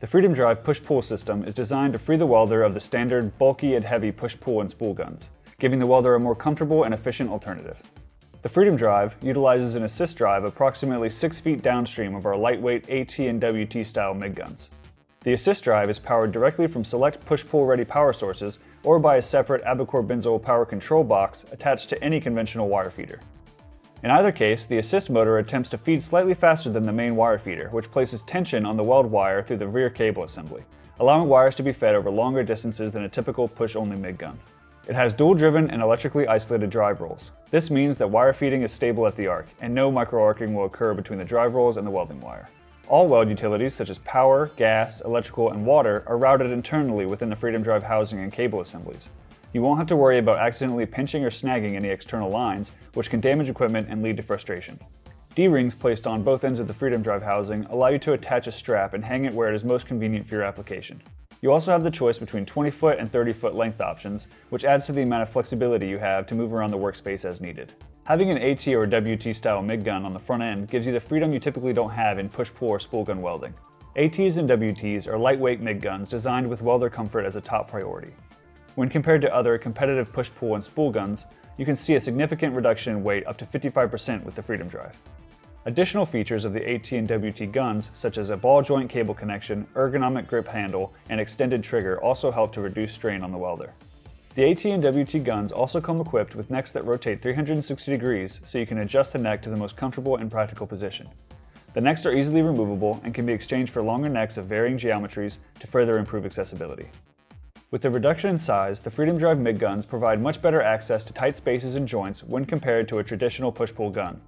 The Freedom Drive push-pull system is designed to free the welder of the standard bulky and heavy push-pull and spool guns, giving the welder a more comfortable and efficient alternative. The Freedom Drive utilizes an assist drive approximately 6 feet downstream of our lightweight AT and WT style MIG guns. The assist drive is powered directly from select push-pull ready power sources or by a separate Abicore Benzol power control box attached to any conventional wire feeder. In either case, the assist motor attempts to feed slightly faster than the main wire feeder, which places tension on the weld wire through the rear cable assembly, allowing wires to be fed over longer distances than a typical push-only MIG gun. It has dual-driven and electrically isolated drive rolls. This means that wire feeding is stable at the arc, and no micro-arcing will occur between the drive rolls and the welding wire. All weld utilities such as power, gas, electrical, and water are routed internally within the Freedom Drive housing and cable assemblies. You won't have to worry about accidentally pinching or snagging any external lines, which can damage equipment and lead to frustration. D-rings placed on both ends of the Freedom Drive housing allow you to attach a strap and hang it where it is most convenient for your application. You also have the choice between 20-foot and 30-foot length options, which adds to the amount of flexibility you have to move around the workspace as needed. Having an AT or WT style MIG gun on the front end gives you the freedom you typically don't have in push-pull or spool gun welding. ATs and WTs are lightweight MIG guns designed with welder comfort as a top priority. When compared to other competitive push-pull and spool guns, you can see a significant reduction in weight up to 55% with the Freedom Drive. Additional features of the AT and WT guns, such as a ball joint cable connection, ergonomic grip handle, and extended trigger also help to reduce strain on the welder. The AT and WT guns also come equipped with necks that rotate 360 degrees so you can adjust the neck to the most comfortable and practical position. The necks are easily removable and can be exchanged for longer necks of varying geometries to further improve accessibility. With the reduction in size, the Freedom Drive MIG guns provide much better access to tight spaces and joints when compared to a traditional push-pull gun.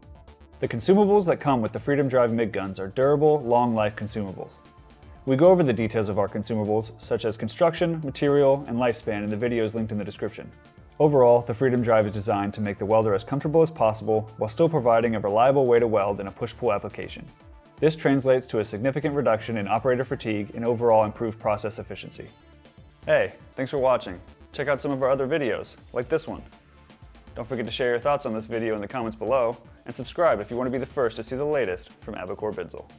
The consumables that come with the Freedom Drive MIG guns are durable, long-life consumables. We go over the details of our consumables, such as construction, material, and lifespan in the videos linked in the description. Overall, the Freedom Drive is designed to make the welder as comfortable as possible while still providing a reliable way to weld in a push-pull application. This translates to a significant reduction in operator fatigue and overall improved process efficiency. Hey, thanks for watching. Check out some of our other videos, like this one. Don't forget to share your thoughts on this video in the comments below, and subscribe if you want to be the first to see the latest from Abicore Benzol.